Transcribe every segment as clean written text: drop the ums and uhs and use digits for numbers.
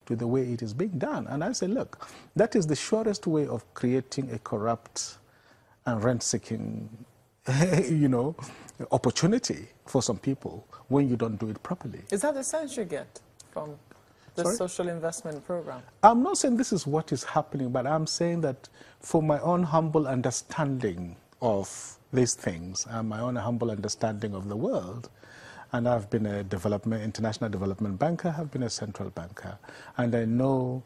to the way it is being done. And I say, look, that is the surest way of creating a corrupt and rent-seeking, you know, opportunity for some people when you don't do it properly. Is that the sense you get from the social investment program? I'm not saying this is what is happening, but I'm saying that for my own humble understanding of these things and my own humble understanding of the world, and I've been a international development banker, I've been a central banker, and I know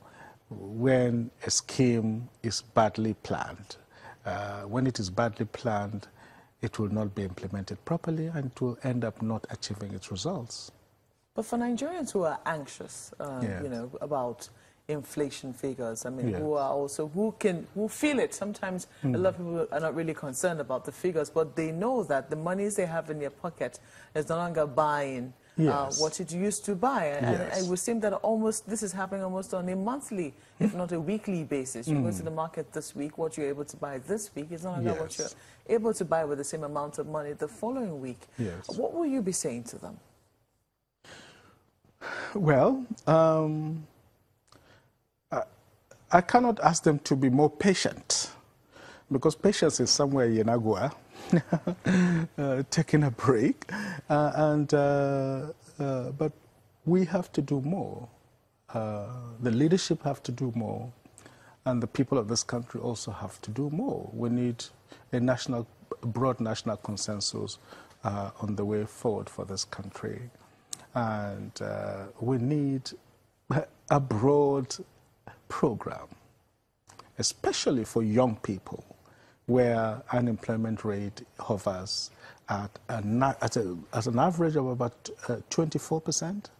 when a scheme is badly planned. When it is badly planned, it will not be implemented properly and it will end up not achieving its results. But for Nigerians who are anxious, Yes. you know, about inflation figures, I mean, Yes. who feel it. Sometimes a lot of people are not really concerned about the figures, but they know that the monies they have in their pocket is no longer buying Yes. what it used to buy. And Yes. it would seem that this is happening almost on a monthly, if not a weekly basis. You go to the market this week, what you're able to buy this week is no longer what Yes. you're able to buy with the same amount of money the following week. Yes. What will you be saying to them? Well, I cannot ask them to be more patient, because patience is somewhere in Agua, taking a break, but we have to do more. The leadership have to do more, and the people of this country also have to do more. We need a broad national consensus on the way forward for this country, and we need a broad program, especially for young people, where unemployment rate hovers at an average of about 24%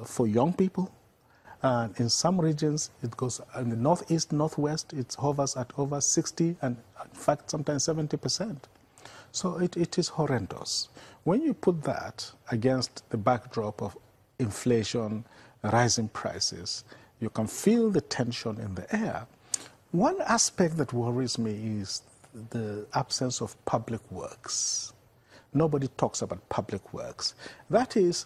for young people. And in some regions, it goes in the northeast, northwest, it hovers at over 60 and in fact sometimes 70%. So it is horrendous. When you put that against the backdrop of inflation, rising prices, you can feel the tension in the air. One aspect that worries me is the absence of public works. Nobody talks about public works. That is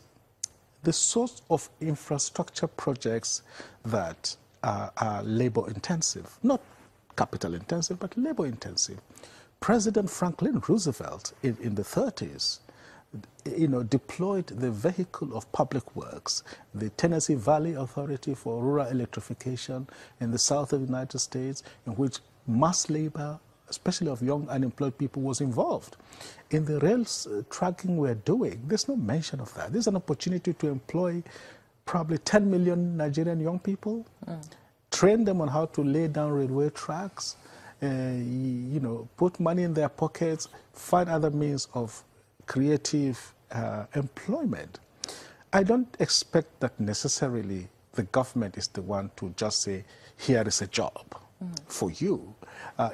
the source of infrastructure projects that are labor intensive, not capital intensive, but labor intensive. President Franklin Roosevelt in the 30s, deployed the vehicle of public works, the Tennessee Valley Authority for Rural Electrification in the south of the United States, in which mass labor, especially of young unemployed people, was involved. In the rails tracking we're doing, there's no mention of that. There's an opportunity to employ probably 10 million Nigerian young people, train them on how to lay down railway tracks, put money in their pockets, find other means of creative employment. I don't expect that necessarily the government is the one to just say, here is a job for you.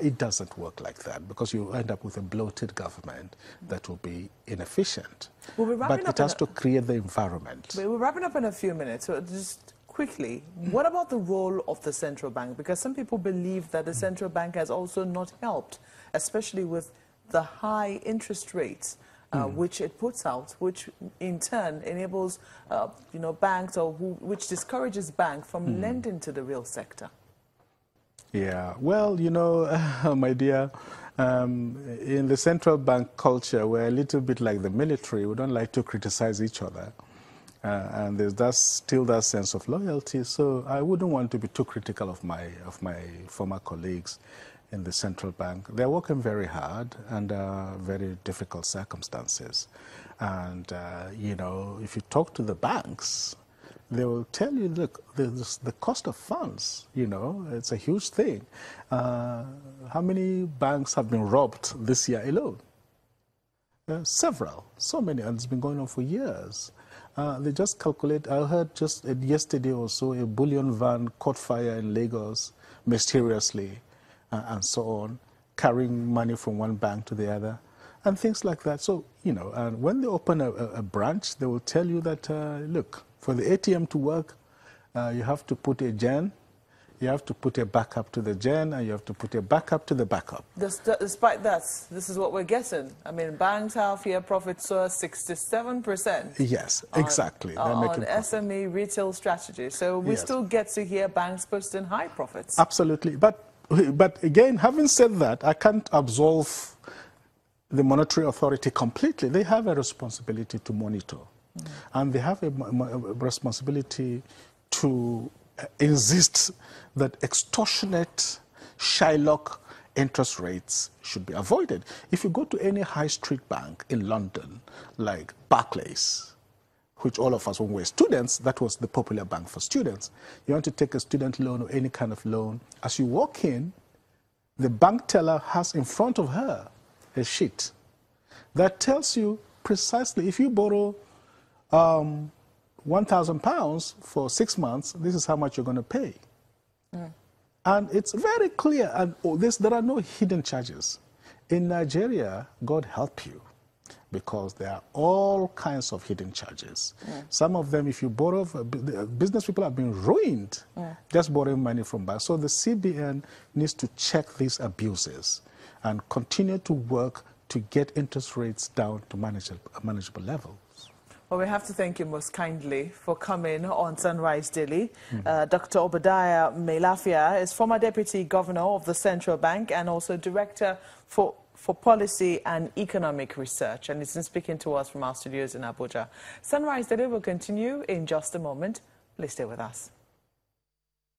It doesn't work like that, because you end up with a bloated government that will be inefficient. But it has to create the environment. We're wrapping up in a few minutes, so just quickly, what about the role of the central bank? Because some people believe that the central bank has also not helped, especially with the high interest rates which it puts out, which in turn enables banks, or which discourages banks from lending to the real sector. Yeah, well, my dear, in the central bank culture, we're a little bit like the military. We don't like to criticize each other. And there's still that sense of loyalty. So I wouldn't want to be too critical of my former colleagues in the central bank. They're working very hard under very difficult circumstances. And, if you talk to the banks, they will tell you, look, the cost of funds, it's a huge thing. How many banks have been robbed this year alone? Several, so many, and it's been going on for years. They just calculate, I heard just yesterday or so, a bullion van caught fire in Lagos mysteriously, and so on, carrying money from one bank to the other, and things like that. So, and when they open a branch, they will tell you that, look, for the ATM to work, you have to put a gen You have to put a backup to the gen, and you have to put a backup to the backup. Despite that, this is what we're getting. I mean, banks half-year profits saw 67%. Yes, exactly. On SME retail strategy. So we still get to hear banks posting high profits. Absolutely. But again, having said that, I can't absolve the monetary authority completely. They have a responsibility to monitor. And they have a responsibility to insist that extortionate Shylock interest rates should be avoided. If you go to any high street bank in London, like Barclays, which all of us, when we were students, that was the popular bank for students. You want to take a student loan or any kind of loan. As you walk in, the bank teller has in front of her a sheet that tells you precisely if you borrow £1,000 for 6 months, this is how much you're going to pay. And it's very clear, and there are no hidden charges. In Nigeria, God help you, because there are all kinds of hidden charges. Some of them, if you borrow, business people have been ruined just borrowing money from banks. So the CBN needs to check these abuses and continue to work to get interest rates down to manageable levels. Well, we have to thank you most kindly for coming on Sunrise Daily. Dr. Obadiah Mailafia is former Deputy Governor of the Central Bank and also Director for Policy and Economic Research. And he's been speaking to us from our studios in Abuja. Sunrise Daily will continue in just a moment. Please stay with us.